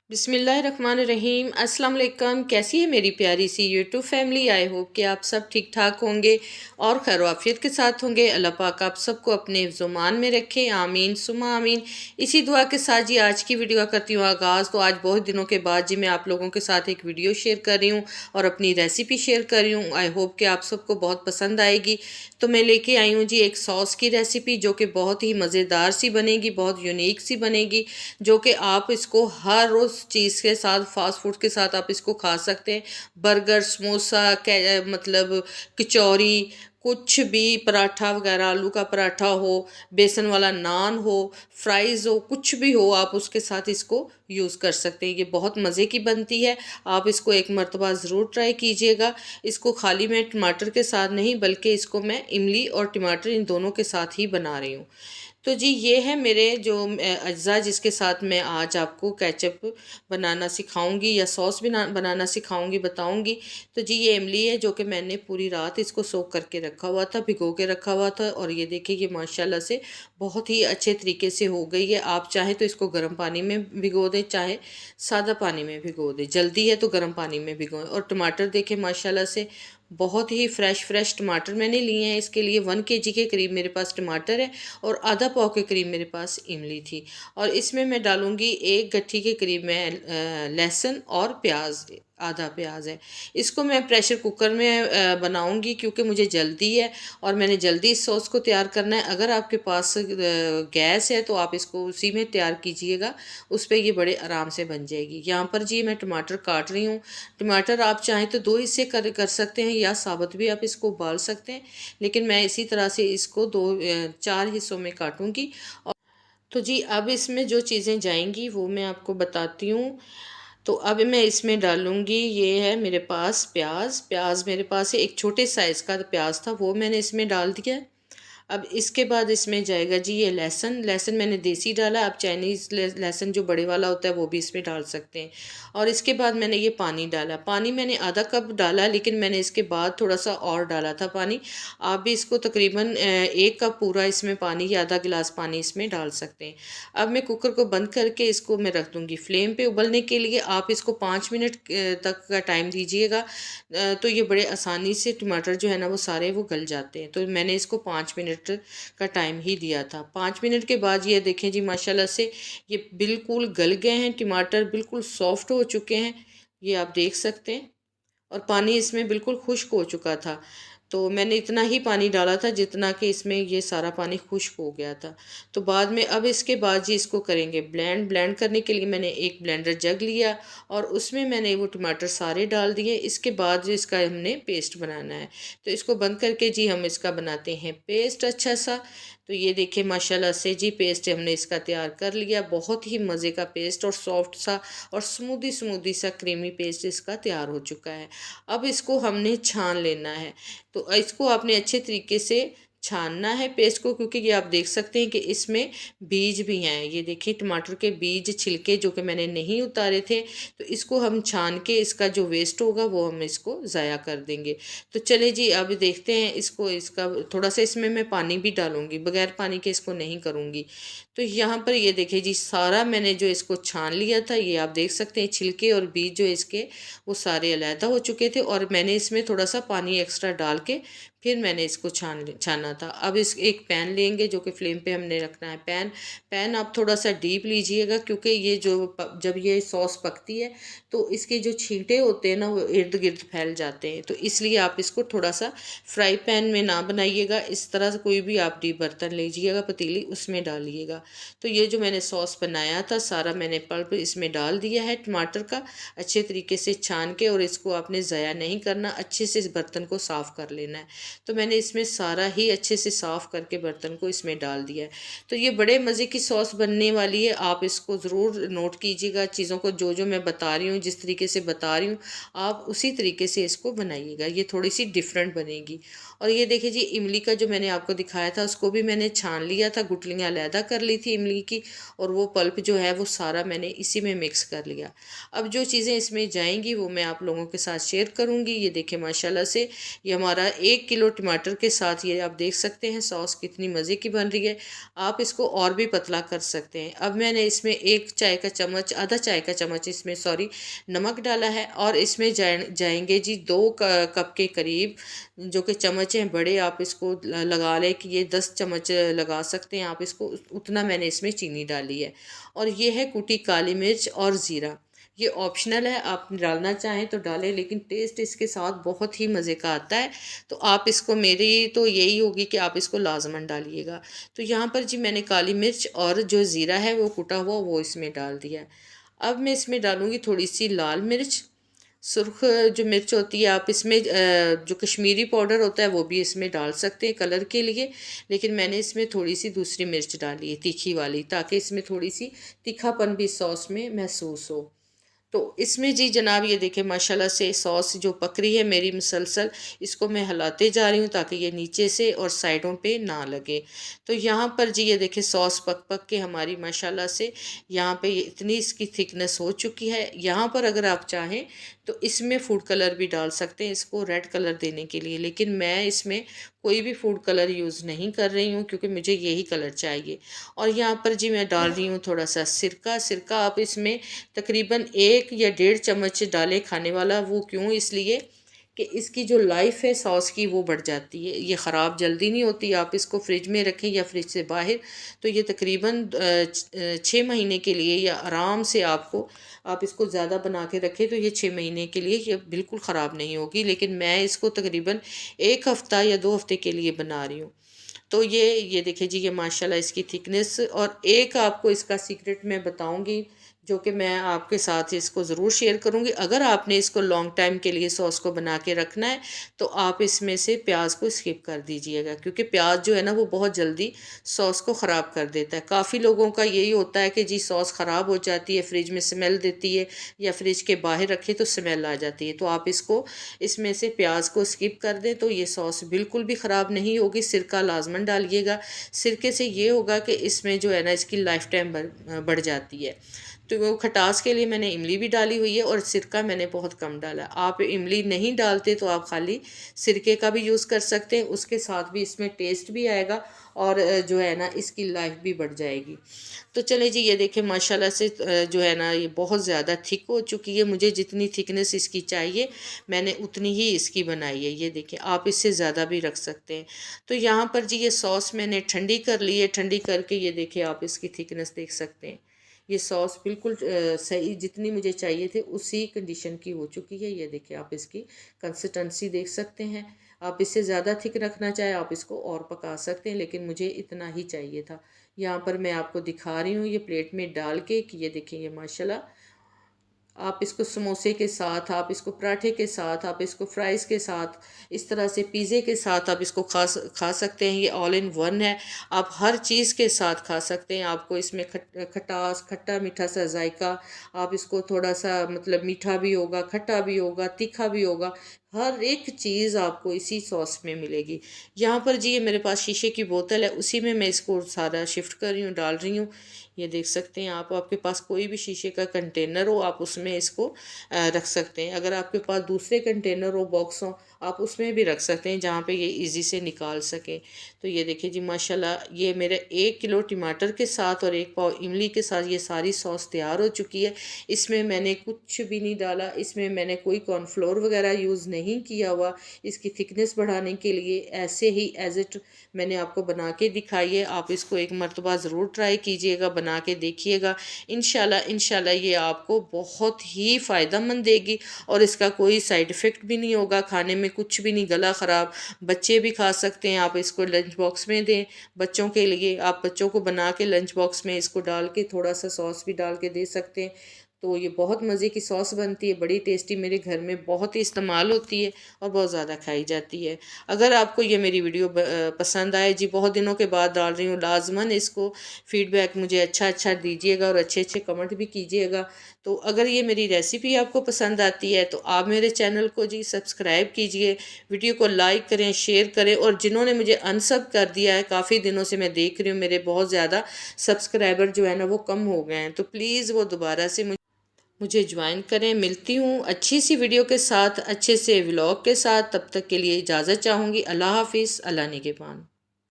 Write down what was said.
बिस्मिल्लाहिर्रहमानिर्रहीम। अस्सलाम वालेकुम। कैसी है मेरी प्यारी सी यूट्यूब फैमिली। आई होप कि आप सब ठीक ठाक होंगे और खैर आफियत के साथ होंगे। अल्लाह पाक आप सबको अपने ज़ुमान में रखे, आमीन सुमा आमीन। इसी दुआ के साथ जी आज की वीडियो करती हूँ आगाज़। तो आज बहुत दिनों के बाद जी मैं आप लोगों के साथ एक वीडियो शेयर कर रही हूँ और अपनी रेसिपी शेयर कर रही हूँ। आई होप कि आप सबको बहुत पसंद आएगी। तो मैं लेके आई हूँ जी एक सॉस की रेसिपी जो कि बहुत ही मज़ेदार सी बनेगी, बहुत यूनिक सी बनेगी, जो कि आप इसको हर रोज़ चीज़ के साथ, फास्ट फूड के साथ आप इसको खा सकते हैं। बर्गर, समोसा, मतलब कचौरी, कुछ भी, पराठा वगैरह, आलू का पराठा हो, बेसन वाला नान हो, फ्राइज़ हो, कुछ भी हो, आप उसके साथ इसको यूज़ कर सकते हैं। ये बहुत मज़े की बनती है। आप इसको एक मरतबा ज़रूर ट्राई कीजिएगा। इसको खाली मैं टमाटर के साथ नहीं बल्कि इसको मैं इमली और टमाटर इन दोनों के साथ ही बना रही हूँ। तो जी ये है मेरे जो अज्जा जिसके साथ मैं आज आपको केचप बनाना सिखाऊंगी या सॉस बनाना सिखाऊंगी, बताऊंगी। तो जी ये इमली है जो कि मैंने पूरी रात इसको सोक करके रखा हुआ था, भिगो के रखा हुआ था, और ये देखिए ये माशाल्लाह से बहुत ही अच्छे तरीके से हो गई है। आप चाहें तो इसको गर्म पानी में भिगो दें, चाहे सादा पानी में भिगो दें। जल्दी है तो गर्म पानी में भिगोएं। और टमाटर देखें माशाल्लाह से बहुत ही फ्रेश टमाटर मैंने लिए हैं। इसके लिए 1 kg के करीब मेरे पास टमाटर है और आधा पाव के करीब मेरे पास इमली थी। और इसमें मैं डालूंगी 1 गट्ठी के करीब मैं लहसुन और प्याज, आधा प्याज है। इसको मैं प्रेशर कुकर में बनाऊंगी क्योंकि मुझे जल्दी है और मैंने जल्दी इस सॉस को तैयार करना है। अगर आपके पास गैस है तो आप इसको उसी में तैयार कीजिएगा, उस पर ये बड़े आराम से बन जाएगी। यहाँ पर जी मैं टमाटर काट रही हूँ। टमाटर आप चाहें तो 2 हिस्से कर सकते हैं या साबुत भी आप इसको उबाल सकते हैं, लेकिन मैं इसी तरह से इसको 4 हिस्सों में काटूंगी। तो जी अब इसमें जो चीज़ें जाएंगी वो मैं आपको बताती हूँ। तो अब मैं इसमें डालूंगी, ये है मेरे पास प्याज। प्याज मेरे पास एक छोटे साइज़ का प्याज था, वो मैंने इसमें डाल दिया। अब इसके बाद इसमें जाएगा जी ये लहसुन। लहसुन मैंने देसी डाला, आप चाइनीज़ लहसुन जो बड़े वाला होता है वो भी इसमें डाल सकते हैं। और इसके बाद मैंने ये पानी डाला। पानी मैंने आधा कप डाला, लेकिन मैंने इसके बाद थोड़ा सा और डाला था पानी। आप भी इसको तकरीबन 1 कप पूरा इसमें पानी या आधा गिलास पानी इसमें डाल सकते हैं। अब मैं कुकर को बंद करके इसको मैं रख दूँगी फ्लेम पे उबलने के लिए। आप इसको 5 मिनट तक का टाइम दीजिएगा, तो ये बड़े आसानी से टमाटर जो है ना वो सारे वो गल जाते हैं। तो मैंने इसको 5 मिनट का टाइम ही दिया था। 5 मिनट के बाद ये देखें जी माशाल्लाह से ये बिल्कुल गल गए हैं, टमाटर बिल्कुल सॉफ्ट हो चुके हैं, ये आप देख सकते हैं। और पानी इसमें बिल्कुल खुश्क हो चुका था। तो मैंने इतना ही पानी डाला था जितना कि इसमें ये सारा पानी खुश्क हो गया था। तो बाद में अब इसके बाद जी इसको करेंगे ब्लेंड। ब्लेंड करने के लिए मैंने एक ब्लेंडर जग लिया और उसमें मैंने वो टमाटर सारे डाल दिए। इसके बाद जो इसका हमने पेस्ट बनाना है, तो इसको बंद करके जी हम इसका बनाते हैं पेस्ट अच्छा सा। तो ये देखिए माशाल्लाह से जी पेस्ट हमने इसका तैयार कर लिया। बहुत ही मज़े का पेस्ट और सॉफ्ट सा और स्मूदी स्मूदी सा क्रीमी पेस्ट इसका तैयार हो चुका है। अब इसको हमने छान लेना है। तो इसको आपने अच्छे तरीके से छानना है पेस्ट को, क्योंकि ये आप देख सकते हैं कि इसमें बीज भी हैं। ये देखिए टमाटर के बीज, छिलके जो कि मैंने नहीं उतारे थे। तो इसको हम छान के इसका जो वेस्ट होगा वो हम इसको ज़ाया कर देंगे। तो चले जी अब देखते हैं इसको। इसका थोड़ा सा इसमें मैं पानी भी डालूंगी, बगैर पानी के इसको नहीं करूँगी। तो यहाँ पर ये देखिए जी सारा मैंने जो इसको छान लिया था, ये आप देख सकते हैं छिलके और बीज जो इसके वो सारे अलहदा हो चुके थे। और मैंने इसमें थोड़ा सा पानी एक्स्ट्रा डाल के फिर मैंने इसको छाना था। अब इस एक पैन लेंगे जो कि फ्लेम पे हमने रखना है। पैन आप थोड़ा सा डीप लीजिएगा, क्योंकि ये जो जब ये सॉस पकती है तो इसके जो छींटे होते हैं ना वो इर्द गिर्द फैल जाते हैं। तो इसलिए आप इसको थोड़ा सा फ्राई पैन में ना बनाइएगा, इस तरह से कोई भी आप डीप बर्तन लीजिएगा, पतीली, उसमें डालिएगा। तो ये जो मैंने सॉस बनाया था सारा मैंने पल्प इसमें डाल दिया है टमाटर का, अच्छे तरीके से छान के। और इसको आपने ज़ाया नहीं करना, अच्छे से इस बर्तन को साफ़ कर लेना है। तो मैंने इसमें सारा ही अच्छे से साफ़ करके बर्तन को इसमें डाल दिया है। तो ये बड़े मज़े की सॉस बनने वाली है। आप इसको ज़रूर नोट कीजिएगा चीज़ों को, जो जो मैं बता रही हूँ, जिस तरीके से बता रही हूँ आप उसी तरीके से इसको बनाइएगा। ये थोड़ी सी डिफरेंट बनेगी। और ये देखिए जी इमली का जो मैंने आपको दिखाया था उसको भी मैंने छान लिया था, गुठलियाँ अलहदा कर ली थी इमली की, और वो पल्प जो है वो सारा मैंने इसी में मिक्स कर लिया। अब जो चीज़ें इसमें जाएंगी वो मैं आप लोगों के साथ शेयर करूँगी। ये देखिए माशाल्लाह से ये हमारा 1 किलो किलो टमाटर के साथ ये आप देख सकते हैं सॉस कितनी मज़े की बन रही है। आप इसको और भी पतला कर सकते हैं। अब मैंने इसमें एक चाय का चम्मच, आधा चाय का चम्मच इसमें नमक डाला है, और इसमें जाएंगे जी 2 कप के करीब, जो कि चम्मच हैं बड़े, आप इसको लगा लें कि ये 10 चम्मच लगा सकते हैं आप इसको, उतना मैंने इसमें चीनी डाली है। और ये है कुटी काली मिर्च और ज़ीरा। ये ऑप्शनल है, आप डालना चाहें तो डालें, लेकिन टेस्ट इसके साथ बहुत ही मज़े का आता है। तो आप इसको, मेरी तो यही होगी कि आप इसको लाजमन डालिएगा। तो यहाँ पर जी मैंने काली मिर्च और जो ज़ीरा है वो कुटा हुआ वो इसमें डाल दिया है। अब मैं इसमें डालूँगी थोड़ी सी लाल मिर्च, सुर्ख जो मिर्च होती है, आप इसमें जो कश्मीरी पाउडर होता है वो भी इसमें डाल सकते हैं कलर के लिए, लेकिन मैंने इसमें थोड़ी सी दूसरी मिर्च डाली है तीखी वाली, ताकि इसमें थोड़ी सी तीखापन भी सॉस में महसूस हो। तो इसमें जी जनाब ये देखें माशाल्लाह से सॉस जो पक रही है मेरी मुसलसल, इसको मैं हिलाते जा रही हूँ ताकि ये नीचे से और साइडों पे ना लगे। तो यहाँ पर जी ये देखें सॉस पक पक के हमारी माशाल्लाह से यहाँ पे ये इतनी इसकी थिकनेस हो चुकी है। यहाँ पर अगर आप चाहें तो इसमें फूड कलर भी डाल सकते हैं इसको रेड कलर देने के लिए, लेकिन मैं इसमें कोई भी फूड कलर यूज़ नहीं कर रही हूँ क्योंकि मुझे यही कलर चाहिए। और यहाँ पर जी मैं डाल रही हूँ थोड़ा सा सिरका। सिरका आप इसमें तकरीबन 1 या 1.5 चम्मच डालें खाने वाला। वो क्यों? इसलिए कि इसकी जो लाइफ है सॉस की वो बढ़ जाती है, ये ख़राब जल्दी नहीं होती। आप इसको फ्रिज में रखें या फ्रिज से बाहर, तो ये तकरीबन 6 महीने के लिए, या आराम से आपको, आप इसको ज़्यादा बना के रखें तो ये 6 महीने के लिए ये बिल्कुल ख़राब नहीं होगी। लेकिन मैं इसको तकरीबन 1 हफ़्ता या 2 हफ़्ते के लिए बना रही हूँ। तो ये देखिए जी, ये माशाल्लाह इसकी थिकनेस। और एक आपको इसका सीक्रेट मैं बताऊंगी जो कि मैं आपके साथ इसको ज़रूर शेयर करूंगी। अगर आपने इसको लॉन्ग टाइम के लिए सॉस को बना के रखना है तो आप इसमें से प्याज को स्किप कर दीजिएगा, क्योंकि प्याज जो है ना वो बहुत जल्दी सॉस को ख़राब कर देता है। काफ़ी लोगों का यही होता है कि जी सॉस ख़राब हो जाती है, फ्रिज में स्मेल देती है, या फ्रिज के बाहर रखे तो स्मेल आ जाती है। तो आप इसको, इसमें से प्याज को स्किप कर दें तो ये सॉस बिल्कुल भी ख़राब नहीं होगी। सिरका लाजमन डालिएगा। सिरके से ये होगा कि इसमें जो है ना इसकी लाइफ टाइम बढ़ जाती है। तो वो खटास के लिए मैंने इमली भी डाली हुई है, और सिरका मैंने बहुत कम डाला। आप इमली नहीं डालते तो आप खाली सिरके का भी यूज़ कर सकते हैं, उसके साथ भी इसमें टेस्ट भी आएगा और जो है ना इसकी लाइफ भी बढ़ जाएगी। तो चले जी, ये देखें माशाल्लाह से जो है ना ये बहुत ज़्यादा थिक हो चुकी है। मुझे जितनी थिकनेस इसकी चाहिए मैंने उतनी ही इसकी बनाई है। ये देखें, आप इससे ज़्यादा भी रख सकते हैं। तो यहाँ पर जी ये सॉस मैंने ठंडी कर ली है। ठंडी करके ये देखें आप इसकी थिकनेस देख सकते हैं। ये सॉस बिल्कुल सही जितनी मुझे चाहिए थे उसी कंडीशन की हो चुकी है। ये देखिए आप इसकी कंसिस्टेंसी देख सकते हैं। आप इससे ज़्यादा थिक रखना चाहे आप इसको और पका सकते हैं, लेकिन मुझे इतना ही चाहिए था। यहाँ पर मैं आपको दिखा रही हूँ ये प्लेट में डाल के कि ये देखिए ये माशाल्लाह, आप इसको समोसे के साथ, आप इसको पराठे के साथ, आप इसको फ्राइज़ के साथ, इस तरह से पिज़्ज़े के साथ आप इसको खा सकते हैं। ये ऑल इन वन है, आप हर चीज़ के साथ खा सकते हैं। आपको इसमें खटास, खट्टा मीठा सा जायका, आप इसको थोड़ा सा मतलब मीठा भी होगा, खट्टा भी होगा, तीखा भी होगा, हर एक चीज़ आपको इसी सॉस में मिलेगी। यहाँ पर जी ये मेरे पास शीशे की बोतल है, उसी में मैं इसको सारा शिफ्ट कर रही हूँ, डाल रही हूँ। ये देख सकते हैं आप, आपके पास कोई भी शीशे का कंटेनर हो आप उसमें इसको रख सकते हैं। अगर आपके पास दूसरे कंटेनर हो, बॉक्स हो, आप उसमें भी रख सकते हैं जहाँ पे ये इजी से निकाल सकें। तो ये देखिए जी माशाल्लाह, ये मेरे 1 किलो टमाटर के साथ और 1 पाव इमली के साथ ये सारी सॉस तैयार हो चुकी है। इसमें मैंने कुछ भी नहीं डाला, इसमें मैंने कोई कॉर्नफ्लोर वगैरह यूज़ नहीं किया हुआ। इसकी थिकनेस बढ़ाने के लिए ऐसे ही एज इट मैंने आपको बना के दिखाई है। आप इसको एक मरतबा ज़रूर ट्राई कीजिएगा, बना के देखिएगा। इंशाल्लाह ये आपको बहुत ही फ़ायदेमंद देगी, और इसका कोई साइड इफ़ेक्ट भी नहीं होगा। खाने में कुछ भी नहीं, गला ख़राब, बच्चे भी खा सकते हैं। आप इसको लंच बॉक्स में दें बच्चों के लिए, आप बच्चों को बना के लंच बॉक्स में इसको डाल के थोड़ा सा सॉस भी डाल के दे सकते हैं। तो ये बहुत मज़े की सॉस बनती है, बड़ी टेस्टी, मेरे घर में बहुत ही इस्तेमाल होती है और बहुत ज़्यादा खाई जाती है। अगर आपको ये मेरी वीडियो पसंद आए, जी बहुत दिनों के बाद डाल रही हूँ, लाजमन इसको फीडबैक मुझे अच्छा दीजिएगा और अच्छे कमेंट भी कीजिएगा। तो अगर ये मेरी रेसिपी आपको पसंद आती है तो आप मेरे चैनल को जी सब्सक्राइब कीजिए, वीडियो को लाइक करें, शेयर करें। और जिन्होंने मुझे अनसब कर दिया है, काफ़ी दिनों से मैं देख रही हूँ मेरे बहुत ज़्यादा सब्सक्राइबर जो है ना वो कम हो गए हैं, तो प्लीज़ वो दोबारा से मुझे ज्वाइन करें। मिलती हूँ अच्छी सी वीडियो के साथ, अच्छे से व्लॉग के साथ। तब तक के लिए इजाज़त चाहूँगी। अल्लाह हाफिज़, अल्लाह निगहबान।